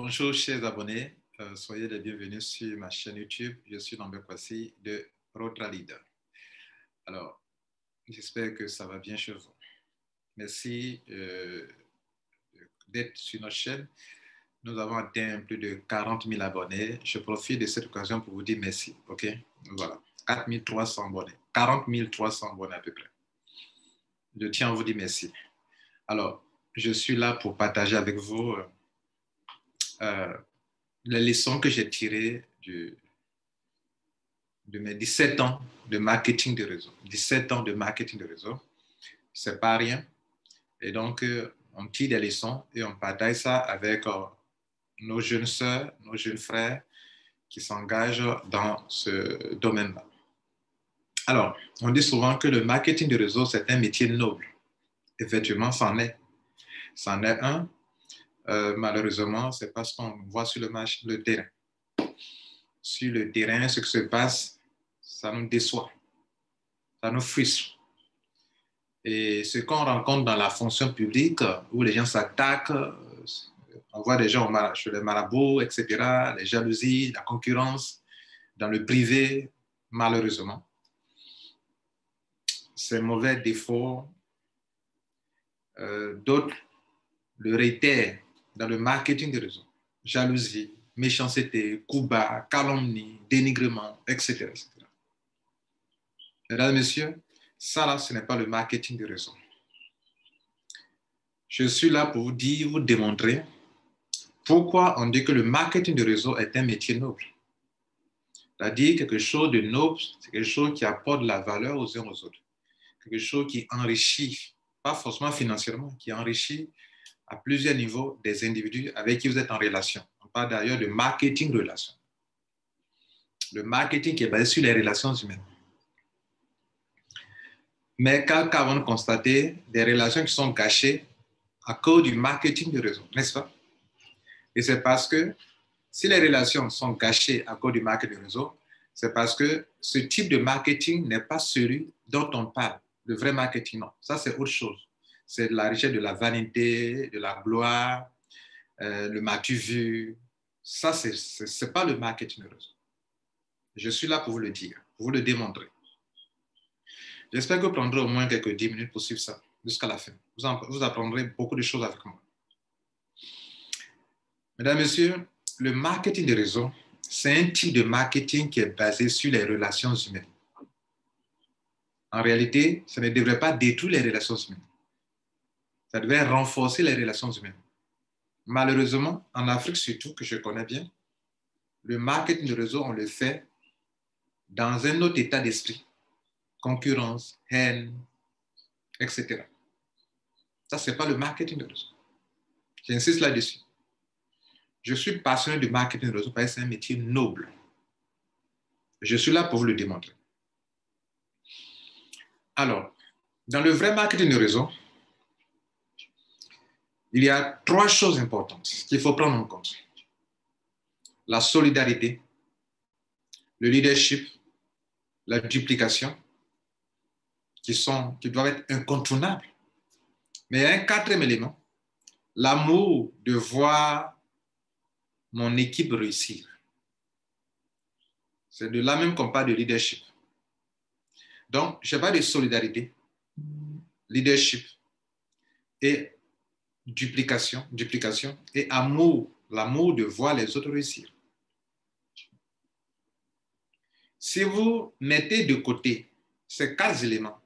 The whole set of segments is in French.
Bonjour chers abonnés, soyez les bienvenus sur ma chaîne YouTube. Je suis Lambert Kwasi de Rotra Leader. Alors, j'espère que ça va bien chez vous. Merci d'être sur notre chaîne. Nous avons atteint plus de 40 000 abonnés. Je profite de cette occasion pour vous dire merci. Ok, voilà, 4 300 abonnés, 40 300 abonnés à peu près. Je tiens à vous dire merci. Alors, je suis là pour partager avec vous les leçons que j'ai tirées de mes 17 ans de marketing de réseau. 17 ans de marketing de réseau, c'est pas rien. Et donc, on tire des leçons et on partage ça avec nos jeunes sœurs, nos jeunes frères qui s'engagent dans ce domaine-là. Alors, on dit souvent que le marketing de réseau, c'est un métier noble. Effectivement, c'en est. C'en est un. Malheureusement, c'est parce qu'on voit sur le terrain. Sur le terrain, ce qui se passe, ça nous déçoit, ça nous frustre. Et ce qu'on rencontre dans la fonction publique, où les gens s'attaquent, on voit des gens chez les marabouts, etc., les jalousies, la concurrence, dans le privé, malheureusement. Ces mauvais défauts, d'autres le réitèrent dans le marketing de réseau. Jalousie, méchanceté, coups bas, calomnie, dénigrement, etc., etc. Mesdames et messieurs, ça là, ce n'est pas le marketing de réseau. Je suis là pour vous dire, vous démontrer pourquoi on dit que le marketing de réseau est un métier noble. C'est-à-dire quelque chose de noble, c'est quelque chose qui apporte de la valeur aux uns aux autres. Quelque chose qui enrichit, pas forcément financièrement, qui enrichit à plusieurs niveaux des individus avec qui vous êtes en relation. On parle d'ailleurs de marketing relation. Le marketing qui est basé sur les relations humaines. Mais qu'avons nous constaté des relations qui sont gâchées à cause du marketing de réseau, n'est-ce pas? Et c'est parce que si les relations sont gâchées à cause du marketing de réseau, c'est parce que ce type de marketing n'est pas celui dont on parle. Le vrai marketing, non. Ça, c'est autre chose. C'est de la richesse de la vanité, de la gloire, le m'as-tu vu. Ça, c'est pas le marketing de réseau. Je suis là pour vous le dire, pour vous le démontrer. J'espère que vous prendrez au moins quelques 10 minutes pour suivre ça jusqu'à la fin. Vous apprendrez beaucoup de choses avec moi. Mesdames, Messieurs, le marketing de réseau, c'est un type de marketing qui est basé sur les relations humaines. En réalité, ça ne devrait pas détruire les relations humaines. Ça devrait renforcer les relations humaines. Malheureusement, en Afrique surtout, que je connais bien, le marketing de réseau, on le fait dans un autre état d'esprit. Concurrence, haine, etc. Ça, ce n'est pas le marketing de réseau. J'insiste là-dessus. Je suis passionné du marketing de réseau parce que c'est un métier noble. Je suis là pour vous le démontrer. Alors, dans le vrai marketing de réseau, il y a 3 choses importantes qu'il faut prendre en compte. La solidarité, le leadership, la duplication, qui doivent être incontournables. Mais il y a un 4e élément, l'amour de voir mon équipe réussir. C'est de là même qu'on parle de leadership. Donc, je parle de solidarité, leadership et duplication et amour, l'amour de voir les autres réussir. Si vous mettez de côté ces 4 éléments,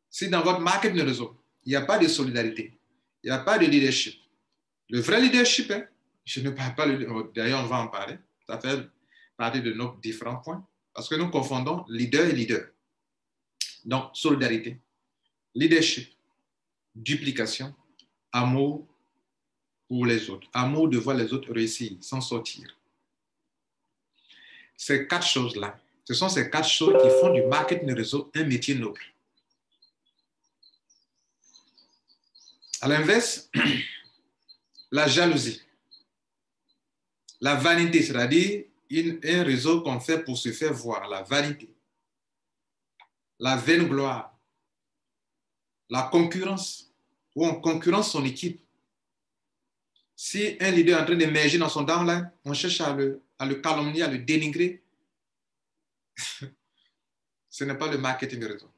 si dans votre marketing de réseau, il n'y a pas de solidarité, il n'y a pas de leadership, le vrai leadership, je ne parle pas, d'ailleurs on va en parler, ça fait partie de nos différents points, parce que nous confondons leader et leader. Donc, solidarité, leadership, duplication, amour pour les autres, amour de voir les autres réussir, s'en sortir. Ces 4 choses-là, ce sont ces 4 choses qui font du marketing de réseau un métier noble. À l'inverse, la jalousie, la vanité, c'est-à-dire un réseau qu'on fait pour se faire voir, la vanité, la vaine gloire, la concurrence, où on concurrence son équipe. Si un leader est en train d'émerger dans son downline, on cherche à le calomnier, à le dénigrer, ce n'est pas le marketing de réseau.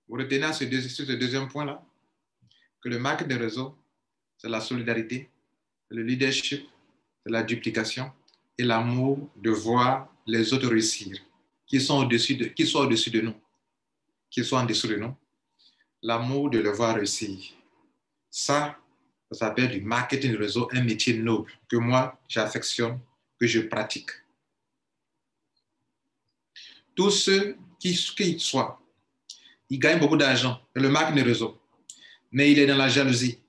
Vous retenez sur ce deuxième point-là que le marketing de réseau, c'est la solidarité, c'est le leadership, c'est la duplication et l'amour de voir les autres réussir, qui sont au-dessus de nous, qui sont en dessous de nous. L'amour de le voir réussir. Ça s'appelle du marketing de réseau, un métier noble que moi, j'affectionne, que je pratique. Tous ceux qui soient, ils gagnent beaucoup d'argent dans le marketing de réseau, mais il est dans la jalousie,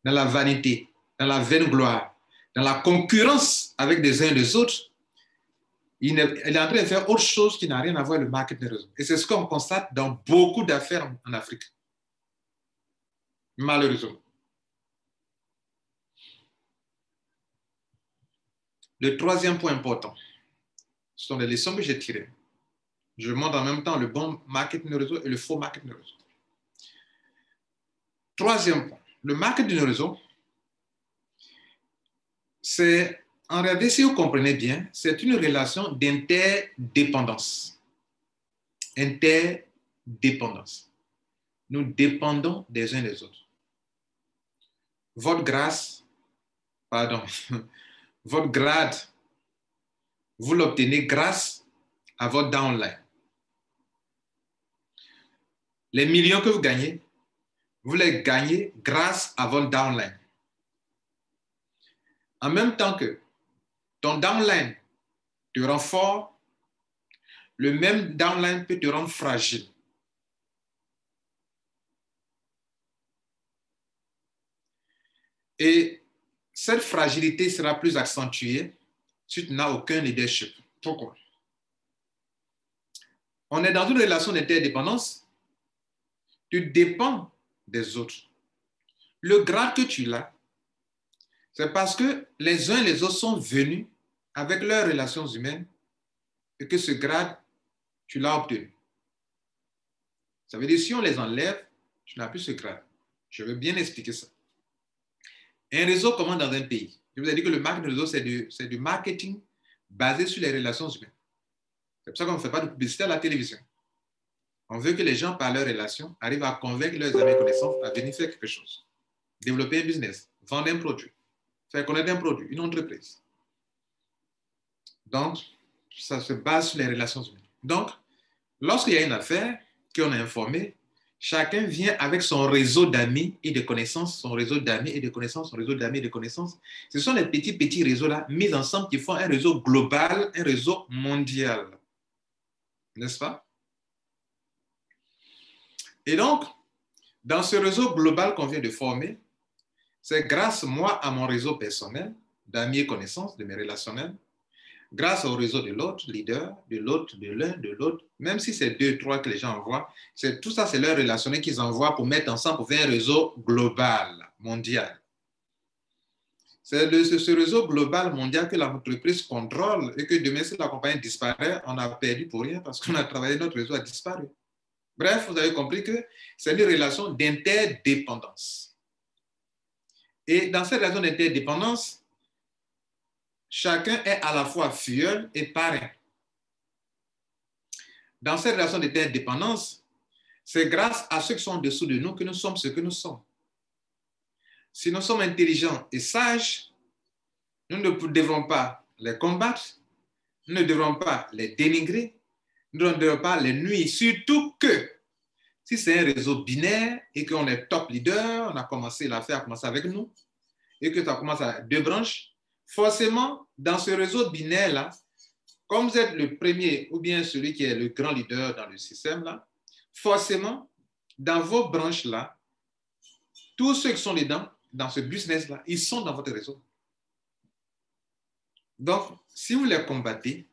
dans la vanité, dans la vaine gloire, dans la concurrence avec des uns et des autres. Il est en train de faire autre chose qui n'a rien à voir avec le marketing de réseau. Et c'est ce qu'on constate dans beaucoup d'affaires en Afrique. Malheureusement. Le troisième point important, ce sont les leçons que j'ai tirées. Je montre en même temps le bon marketing de réseau et le faux marketing de réseau. Troisième point, le marketing de réseau, c'est, en réalité, si vous comprenez bien, c'est une relation d'interdépendance. Interdépendance. Nous dépendons des uns des autres. Votre grâce, pardon, votre grade, vous l'obtenez grâce à votre downline. Les millions que vous gagnez, vous les gagnez grâce à votre downline. En même temps que ton downline te rend fort, le même downline peut te rendre fragile. Et cette fragilité sera plus accentuée si tu n'as aucun leadership. Pourquoi? On est dans une relation d'interdépendance. Tu dépends des autres. Le grade que tu as, c'est parce que les uns et les autres sont venus avec leurs relations humaines et que ce grade, tu l'as obtenu. Ça veut dire que si on les enlève, tu n'as plus ce grade. Je veux bien expliquer ça. Un réseau comment dans un pays? Je vous ai dit que le marketing réseau, c'est du marketing basé sur les relations humaines. C'est pour ça qu'on ne fait pas de publicité à la télévision. On veut que les gens, par leurs relations, arrivent à convaincre leurs amis et connaissances à venir faire quelque chose. Développer un business, vendre un produit, faire connaître un produit, une entreprise. Donc, ça se base sur les relations humaines. Donc, lorsqu'il y a une affaire qu'on a informée, chacun vient avec son réseau d'amis et de connaissances, son réseau d'amis et de connaissances, son réseau d'amis et de connaissances. Ce sont les petits réseaux-là mis ensemble qui font un réseau global, un réseau mondial. N'est-ce pas? Et donc, dans ce réseau global qu'on vient de former, c'est grâce, moi, à mon réseau personnel, d'amis et connaissances, de mes relationnels, grâce au réseau de l'autre, leader, de l'autre, de l'un, de l'autre, même si c'est 2, 3 que les gens envoient, tout ça, c'est leur relationnel qu'ils envoient pour mettre ensemble, pour faire un réseau global, mondial. C'est ce réseau global mondial que l'entreprise contrôle et que demain, si la compagnie disparaît, on a perdu pour rien parce qu'on a travaillé, notre réseau a disparu. Bref, vous avez compris que c'est une relation d'interdépendance. Et dans cette relation d'interdépendance, chacun est à la fois filleul et parrain. Dans cette relation d'interdépendance, c'est grâce à ceux qui sont en dessous de nous que nous sommes ce que nous sommes. Si nous sommes intelligents et sages, nous ne devrons pas les combattre, nous ne devrons pas les dénigrer, nous ne devrons pas les nuire, surtout que si c'est un réseau binaire et qu'on est top leader, on a commencé l'affaire, a commencé avec nous, et que ça commence à 2 branches, forcément, dans ce réseau binaire-là, comme vous êtes le premier ou bien celui qui est le grand leader dans le système-là, forcément, dans vos branches-là, tous ceux qui sont dedans, dans ce business-là, ils sont dans votre réseau. Donc, si vous les combattez,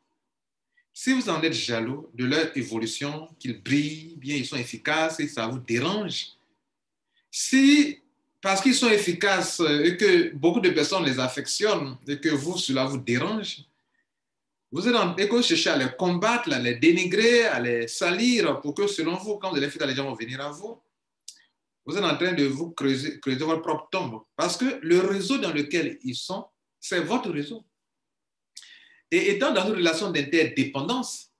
si vous en êtes jaloux de leur évolution, qu'ils brillent, bien ils sont efficaces et ça vous dérange, si parce qu'ils sont efficaces et que beaucoup de personnes les affectionnent et que vous, cela vous dérange, vous êtes en écho chercher à les combattre, à les dénigrer, à les salir pour que selon vous, quand vous allez faire, les gens vont venir à vous. Vous êtes en train de vous creuser votre propre tombe. Parce que le réseau dans lequel ils sont, c'est votre réseau. Et étant dans une relation d'interdépendance,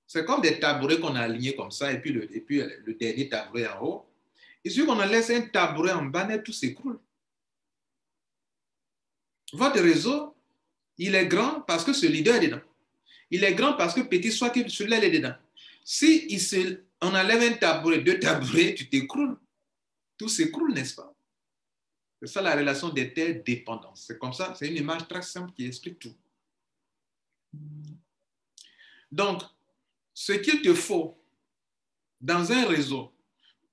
c'est comme des tabourets qu'on a alignés comme ça, et puis le dernier tabouret en haut. Il suffit qu'on en laisse un tabouret en bas, et tout s'écroule. Votre réseau, il est grand parce que ce leader est dedans. Il est grand parce que petit soit que celui-là est dedans. Si on enlève un tabouret, deux tabourets, tu t'écroules. Tout s'écroule, n'est-ce pas? C'est ça la relation d'interdépendance. C'est comme ça, c'est une image très simple qui explique tout. Donc, ce qu'il te faut dans un réseau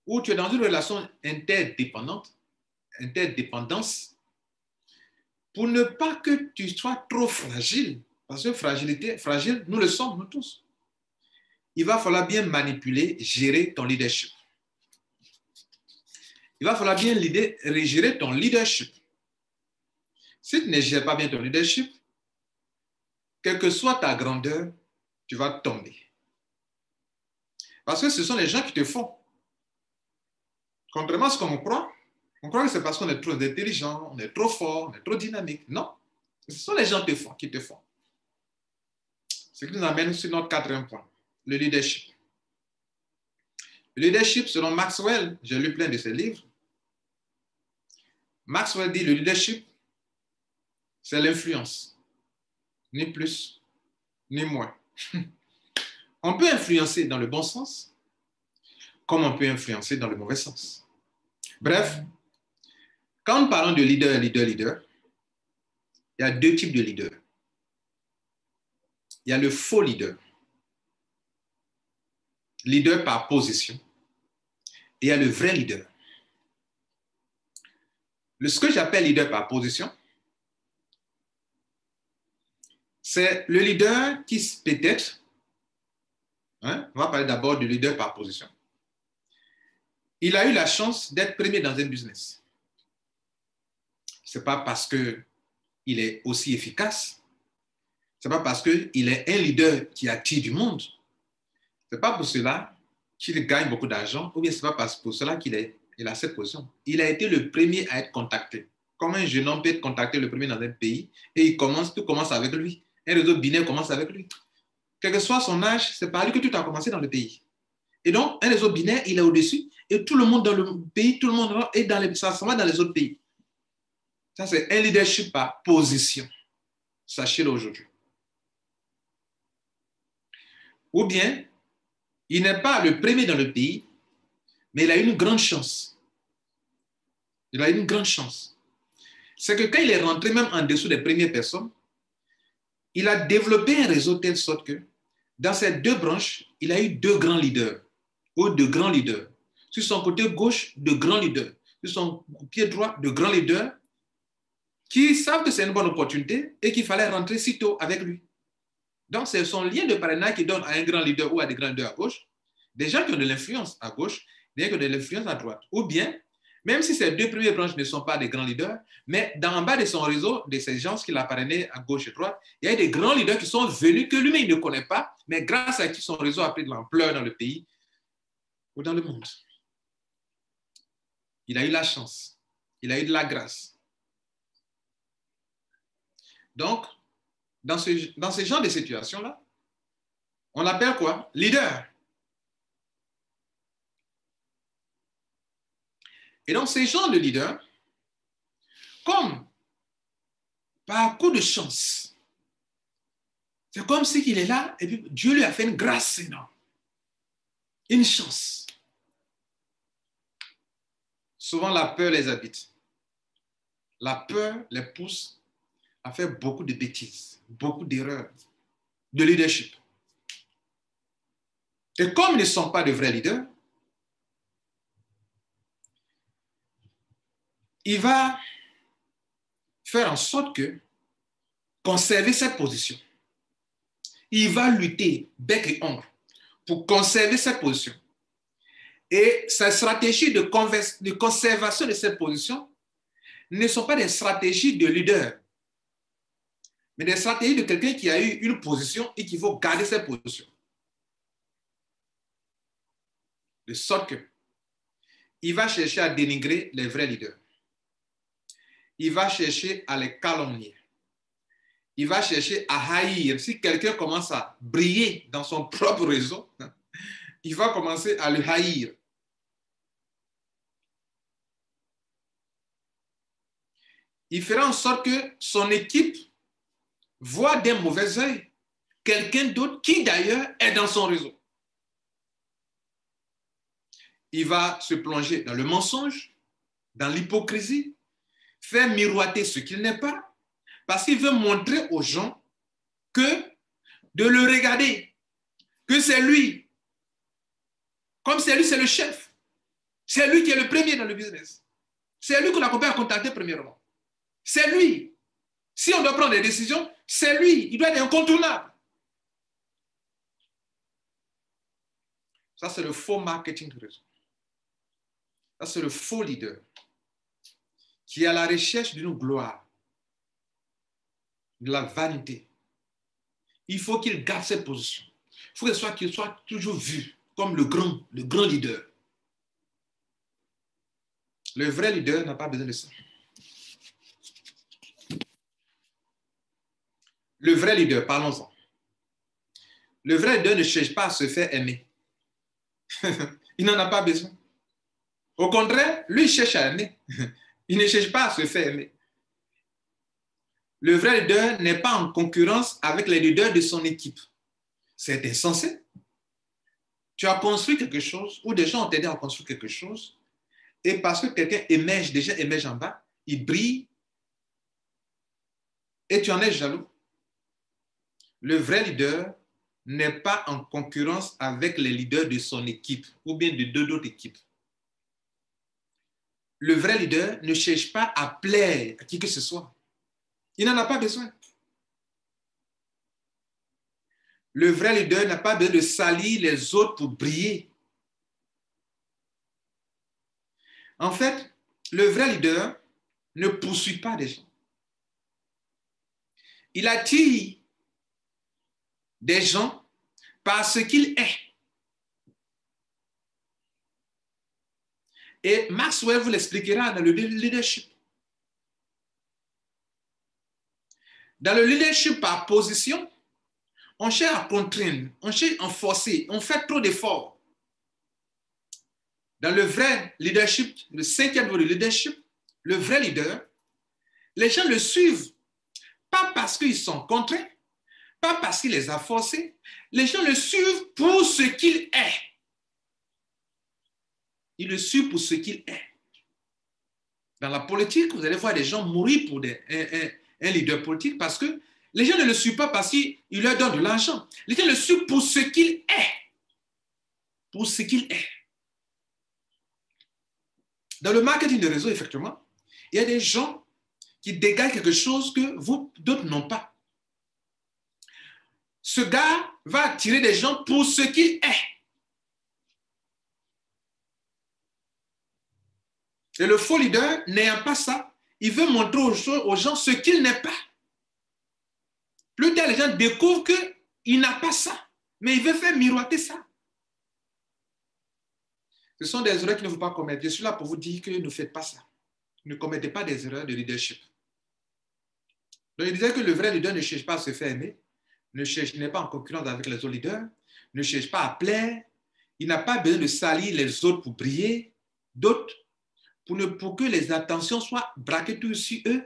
où tu es dans une relation interdépendance, pour ne pas que tu sois trop fragile, parce que fragile, nous le sommes, nous tous. Il va falloir bien manipuler, gérer ton leadership. Il va falloir bien gérer ton leadership. Si tu ne gères pas bien ton leadership, quelle que soit ta grandeur, tu vas tomber. Parce que ce sont les gens qui te font. Contrairement à ce qu'on croit que c'est parce qu'on est trop intelligent, on est trop fort, on est trop dynamique. Non, ce sont les gens qui te font. Ce qui nous amène sur notre quatrième point, le leadership. Le leadership, selon Maxwell, j'ai lu plein de ses livres. Maxwell dit le leadership, c'est l'influence. Ni plus, ni moins. On peut influencer dans le bon sens, comme on peut influencer dans le mauvais sens. Bref, quand nous parlons de leader, il y a deux types de leaders. Il y a le faux leader, leader par position, et il y a le vrai leader. Ce que j'appelle leader par position, c'est le leader qui peut-être, on va parler d'abord du leader par position. Il a eu la chance d'être premier dans un business. Ce n'est pas parce qu'il est aussi efficace, ce n'est pas parce qu'il est un leader qui attire du monde, ce n'est pas pour cela qu'il gagne beaucoup d'argent, ou bien ce n'est pas pour cela qu'il a cette position. Il a été le premier à être contacté. Comme un jeune homme peut être contacté le premier dans un pays, et tout commence avec lui. Un réseau binaire commence avec lui. Quel que soit son âge, c'est par lui que tout a commencé dans le pays. Et donc, un réseau binaire, il est au-dessus, et tout le monde dans le pays, tout le monde est ça s'en va dans les autres pays. Ça, c'est un leadership par position. Sachez-le aujourd'hui. Ou bien, il n'est pas le premier dans le pays, mais il a une grande chance. Il a une grande chance. C'est que quand il est rentré même en dessous des premières personnes, il a développé un réseau de telle sorte que dans ces deux branches, il a eu deux grands leaders, ou de grands leaders. Sur son côté gauche, de grands leaders. Sur son pied droit, de grands leaders qui savent que c'est une bonne opportunité et qu'il fallait rentrer si tôt avec lui. Donc, c'est son lien de parrainage qui donne à un grand leader ou à des grands leaders à gauche, des gens qui ont de l'influence à gauche, des gens qui ont de l'influence à droite. Ou bien, même si ces deux premières branches ne sont pas des grands leaders, mais en bas de son réseau, de ces gens qu'il a parrainés à gauche et droite, il y a des grands leaders qui sont venus, que lui-même ne connaît pas, mais grâce à qui son réseau a pris de l'ampleur dans le pays ou dans le monde. Il a eu la chance. Il a eu de la grâce. Donc, dans ce genre de situation-là, on l'appelle quoi? Leader. Et donc, ces gens de leaders, comme par coup de chance, c'est comme si il est là et puis Dieu lui a fait une grâce énorme. Une chance. Souvent, la peur les habite. La peur les pousse à faire beaucoup de bêtises, beaucoup d'erreurs de leadership. Et comme ils ne sont pas de vrais leaders, il va faire en sorte que conserver cette position. Il va lutter bec et ongle pour conserver cette position. Et sa stratégie de conservation de cette position ne sont pas des stratégies de leader, mais des stratégies de quelqu'un qui a eu une position et qui veut garder cette position. De sorte il va chercher à dénigrer les vrais leaders. Il va chercher à les calomnier. Il va chercher à haïr. Si quelqu'un commence à briller dans son propre réseau, il va commencer à le haïr. Il fera en sorte que son équipe voit d'un mauvais œil quelqu'un d'autre qui d'ailleurs est dans son réseau. Il va se plonger dans le mensonge, dans l'hypocrisie, faire miroiter ce qu'il n'est pas, parce qu'il veut montrer aux gens que de le regarder, que c'est lui. Comme c'est lui, c'est le chef. C'est lui qui est le premier dans le business. C'est lui qu'on a compris à contacter premièrement. C'est lui. Si on doit prendre des décisions, c'est lui. Il doit être incontournable. Ça, c'est le faux marketing de réseau. Ça, c'est le faux leader qui est à la recherche d'une gloire, de la vanité. Il faut qu'il garde cette position. Il faut qu'il soit toujours vu comme le grand leader. Le vrai leader n'a pas besoin de ça. Le vrai leader, parlons-en. Le vrai leader ne cherche pas à se faire aimer. Il n'en a pas besoin. Au contraire, lui, il cherche à aimer. Il ne cherche pas à se faire aimer. Le vrai leader n'est pas en concurrence avec les leaders de son équipe. C'est insensé. Tu as construit quelque chose, ou des gens ont aidé à construire quelque chose, et parce que quelqu'un émerge en bas, il brille, et tu en es jaloux. Le vrai leader n'est pas en concurrence avec les leaders de son équipe, ou bien de deux autres équipes. Le vrai leader ne cherche pas à plaire à qui que ce soit. Il n'en a pas besoin. Le vrai leader n'a pas besoin de salir les autres pour briller. En fait, le vrai leader ne poursuit pas des gens. Il attire des gens par ce qu'il est. Et Maxwell vous l'expliquera dans le leadership. Dans le leadership par position, on cherche à contraindre, on cherche à forcer, on fait trop d'efforts. Dans le vrai leadership, le 5e niveau de leadership, le vrai leader, les gens le suivent, pas parce qu'ils sont contraints, pas parce qu'il les a forcés, les gens le suivent pour ce qu'il est. Ils le suivent pour ce qu'il est. Dans la politique, vous allez voir des gens mourir pour un leader politique parce que les gens ne le suivent pas parce qu'il leur donne de l'argent. Les gens le suivent pour ce qu'il est. Pour ce qu'il est. Dans le marketing de réseau, effectivement, il y a des gens qui dégagent quelque chose que vous, d'autres n'ont pas. Ce gars va attirer des gens pour ce qu'il est. Et le faux leader, n'ayant pas ça, il veut montrer aux gens ce qu'il n'est pas. Plus tard, les gens découvrent qu'il n'a pas ça, mais il veut faire miroiter ça. Ce sont des erreurs qu'il ne faut pas commettre. Je suis là pour vous dire que ne faites pas ça. Ne commettez pas des erreurs de leadership. Donc, il disait que le vrai leader ne cherche pas à se faire aimer, n'est pas en concurrence avec les autres leaders, ne cherche pas à plaire, il n'a pas besoin de salir les autres pour briller, d'autres, pour que les attentions soient braquées sur eux,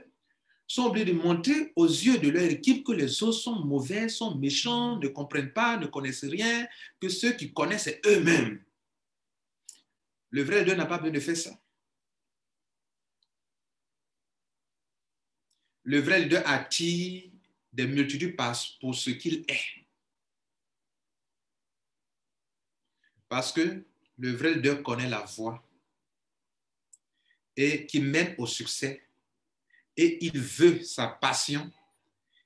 sont obligés de montrer aux yeux de leur équipe que les autres sont mauvais, sont méchants, ne comprennent pas, ne connaissent rien, que ceux qui connaissent, c'est eux-mêmes. Le vrai leader n'a pas besoin de faire ça. Le vrai leader attire des multitudes pour ce qu'il est. Parce que le vrai leader connaît la voie et qui mène au succès. Et il veut, sa passion,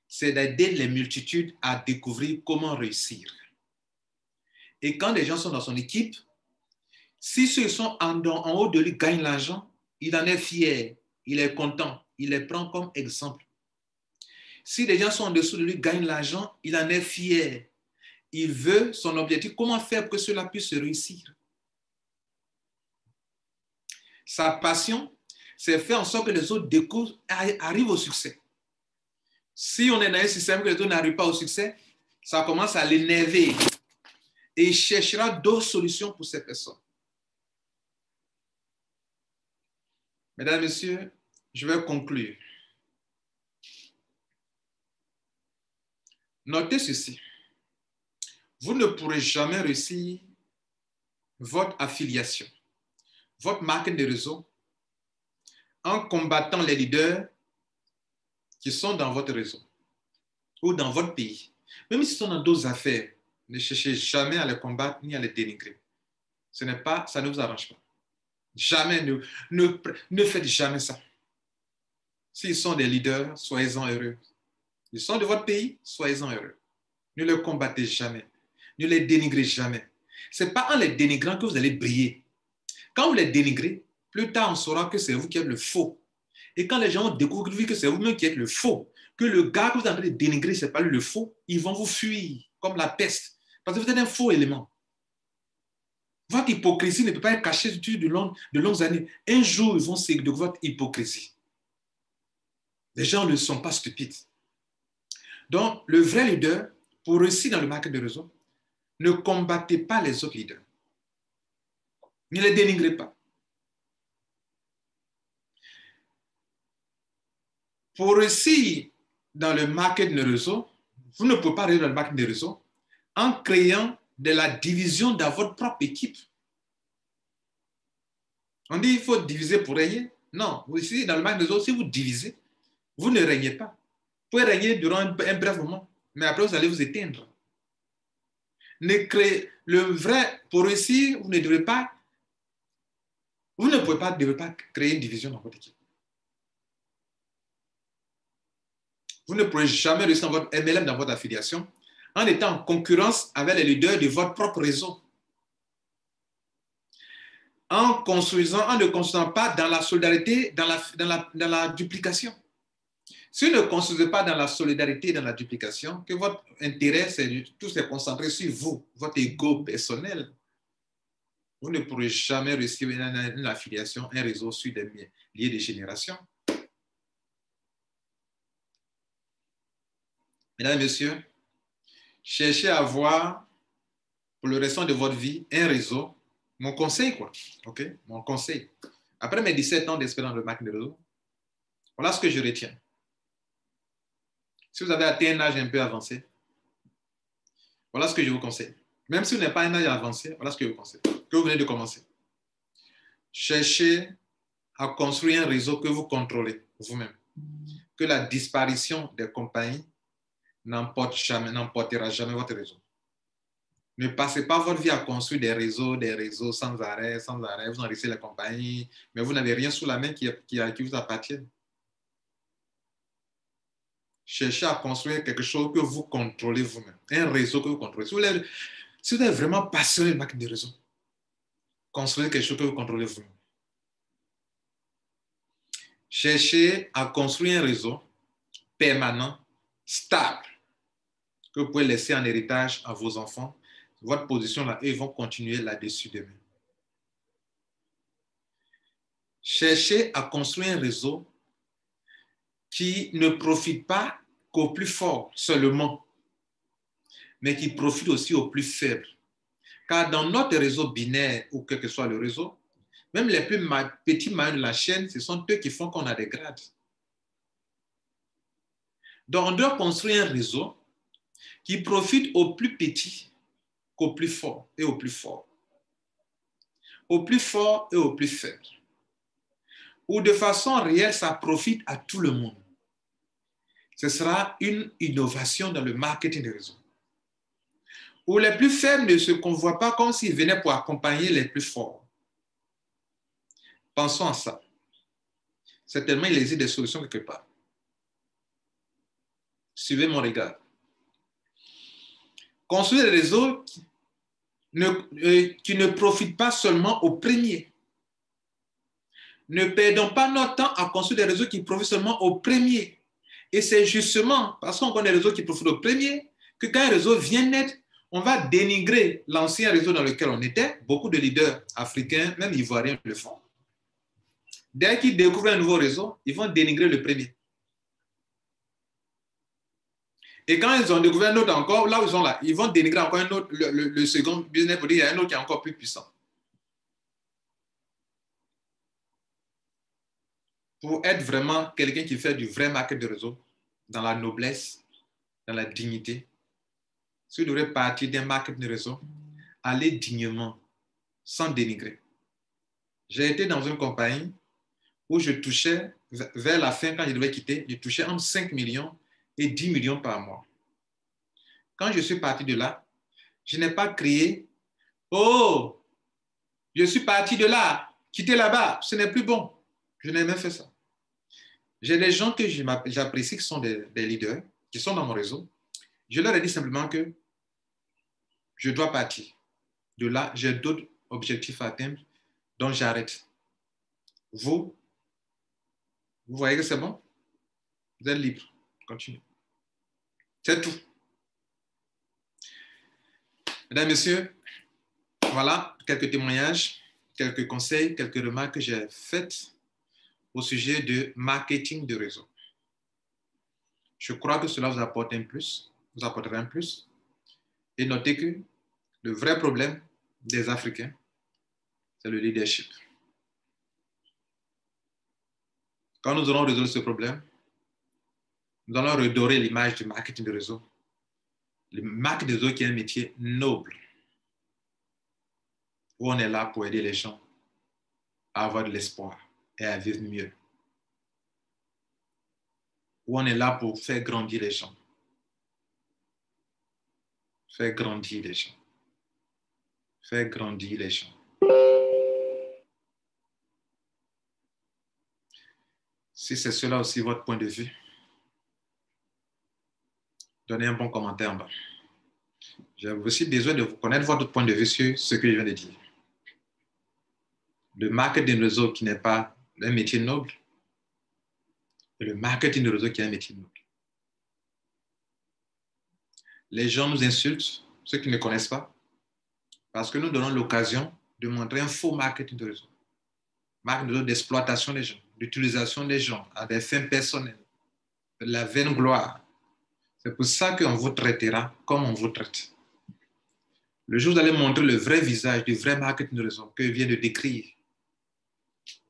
c'est d'aider les multitudes à découvrir comment réussir. Et quand les gens sont dans son équipe, si ceux qui sont en haut de lui gagnent l'argent, il en est fier, il est content, il les prend comme exemple. Si les gens sont en dessous de lui gagnent l'argent, il en est fier. Il veut son objectif. Comment faire pour que cela puisse réussir? Sa passion, c'est faire en sorte que les autres découvrent, arrivent au succès. Si on est dans un système que les autres n'arrivent pas au succès, ça commence à l'énerver. Et il cherchera d'autres solutions pour ces personnes. Mesdames, Messieurs, je vais conclure. Notez ceci. Vous ne pourrez jamais réussir votre affiliation, votre marque de réseau, en combattant les leaders qui sont dans votre réseau ou dans votre pays. Même s'ils sont dans d'autres affaires, ne cherchez jamais à les combattre ni à les dénigrer. Ça ne vous arrange pas. Jamais, ne faites jamais ça. S'ils sont des leaders, soyez-en heureux. Ils sont de votre pays, soyez-en heureux. Ne les combattez jamais. Ne les dénigrez jamais. Ce n'est pas en les dénigrant que vous allez briller. Quand vous les dénigrez, plus tard on saura que c'est vous qui êtes le faux. Et quand les gens découvrent que c'est vous-même qui êtes le faux, que le gars que vous êtes en train de dénigrer, ce n'est pas lui le faux, ils vont vous fuir comme la peste. Parce que vous êtes un faux élément. Votre hypocrisie ne peut pas être cachée de longues années. Un jour, ils vont se de votre hypocrisie. Les gens ne sont pas stupides. Donc, le vrai leader, pour réussir dans le market de réseau, ne combattez pas les autres leaders. Ne les dénigrez pas. Pour réussir dans le market de réseau, vous ne pouvez pas réussir dans le market de réseau en créant de la division dans votre propre équipe. On dit qu'il faut diviser pour régner. Non, ici, dans le market de réseau, si vous divisez, vous ne régnez pas. Vous pouvez régner durant un bref moment, mais après, vous allez vous éteindre. Pour réussir, vous ne pouvez pas créer une division dans votre équipe. Vous ne pourrez jamais réussir dans votre MLM, dans votre affiliation, en étant en concurrence avec les leaders de votre propre réseau. En ne construisant pas dans la solidarité, dans la duplication. Si vous ne construisez pas dans la solidarité et dans la duplication, que votre intérêt, tout se concentrer sur vous, votre ego personnel, vous ne pourrez jamais réussir une affiliation, un réseau sur des liens de génération. Mesdames et messieurs, cherchez à avoir, pour le restant de votre vie, un réseau. Mon conseil, quoi. OK? Mon conseil. Après mes 17 ans d'expérience dans le marketing de réseau, voilà ce que je retiens. Si vous avez atteint un âge un peu avancé, voilà ce que je vous conseille. Même si vous n'avez pas un âge avancé, voilà ce que je vous conseille. Que vous venez de commencer. Cherchez à construire un réseau que vous contrôlez vous-même. Que la disparition des compagnies n'emportera jamais votre réseau. Ne passez pas votre vie à construire des réseaux sans arrêt. Vous enrichissez les compagnies, mais vous n'avez rien sous la main qui vous appartienne. Cherchez à construire quelque chose que vous contrôlez vous-même. Un réseau que vous contrôlez. Si vous êtes vraiment passionné de marketing de réseau, construisez quelque chose que vous contrôlez vous-même. Cherchez à construire un réseau permanent, stable, que vous pouvez laisser en héritage à vos enfants. Votre position là, ils vont continuer là-dessus demain. Cherchez à construire un réseau qui ne profite pas qu'au plus fort seulement, mais qui profite aussi aux plus faibles. Car dans notre réseau binaire, ou quel que soit le réseau, même les plus petits maillons de la chaîne, ce sont eux qui font qu'on a des grades. Donc, on doit construire un réseau qui profite aux plus petits qu'aux plus forts et aux plus forts. Aux plus forts et aux plus faibles. Ou de façon réelle, ça profite à tout le monde. Ce sera une innovation dans le marketing des réseaux. Où les plus faibles ne se convoient pas comme s'ils venaient pour accompagner les plus forts. Pensons à ça. Certainement, il existe des solutions quelque part. Suivez mon regard. Construire des réseaux qui ne profitent pas seulement aux premiers. Ne perdons pas notre temps à construire des réseaux qui profitent seulement aux premiers. Et c'est justement parce qu'on connaît des réseaux qui profitent aux premiers que quand un réseau vient naître, on va dénigrer l'ancien réseau dans lequel on était. Beaucoup de leaders africains, même ivoiriens, le font. Dès qu'ils découvrent un nouveau réseau, ils vont dénigrer le premier. Et quand ils ont découvert un autre encore, là où ils sont là, ils vont dénigrer encore un autre, le second business pour dire qu'il y a un autre qui est encore plus puissant. Pour être vraiment quelqu'un qui fait du vrai market de réseau, dans la noblesse, dans la dignité, si vous devrez partir d'un market de réseau, allez dignement, sans dénigrer. J'ai été dans une compagnie où je touchais, vers la fin, quand je devais quitter, je touchais entre 5 millions et 10 millions par mois. Quand je suis parti de là, je n'ai pas crié, oh, je suis parti de là, quitter là-bas, ce n'est plus bon. Je n'ai même fait ça. J'ai des gens que j'apprécie qui sont des leaders, qui sont dans mon réseau. Je leur ai dit simplement que je dois partir. De là, j'ai d'autres objectifs à atteindre, donc j'arrête. Vous voyez que c'est bon? Vous êtes libre. Continuez. C'est tout. Mesdames, Messieurs, voilà quelques témoignages, quelques conseils, quelques remarques que j'ai faites au sujet de marketing de réseau. Je crois que cela vous apporte un plus, vous apportera un plus. Et notez que le vrai problème des Africains, c'est le leadership. Quand nous aurons résolu ce problème, nous allons redorer l'image du marketing de réseau. Le marketing de réseau qui est un métier noble, où on est là pour aider les gens à avoir de l'espoir et à vivre mieux. Où on est là pour faire grandir les gens. Faire grandir les gens. Faire grandir les gens. Si c'est cela aussi votre point de vue, donnez un bon commentaire en bas. J'ai aussi besoin de vous connaître votre point de vue sur ce que je viens de dire. Le marketing de réseau qui n'est pas un métier noble et le marketing de réseau qui est un métier noble. Les gens nous insultent, ceux qui ne connaissent pas, parce que nous donnons l'occasion de montrer un faux marketing de réseau. Marketing de réseau d'exploitation des gens, d'utilisation des gens à des fins personnelles, de la vaine gloire. C'est pour ça qu'on vous traitera comme on vous traite. Le jour où vous allez montrer le vrai visage du vrai marketing de réseau que je viens de décrire,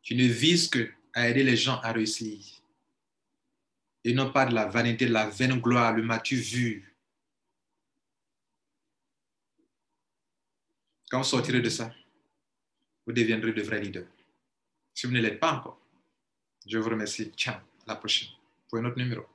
qui ne vise qu'à aider les gens à réussir, et non pas de la vanité, de la vaine gloire, le m'as-tu vu. Quand vous sortirez de ça, vous deviendrez de vrais leaders. Si vous ne l'êtes pas encore, je vous remercie. Ciao, à la prochaine pour un autre numéro.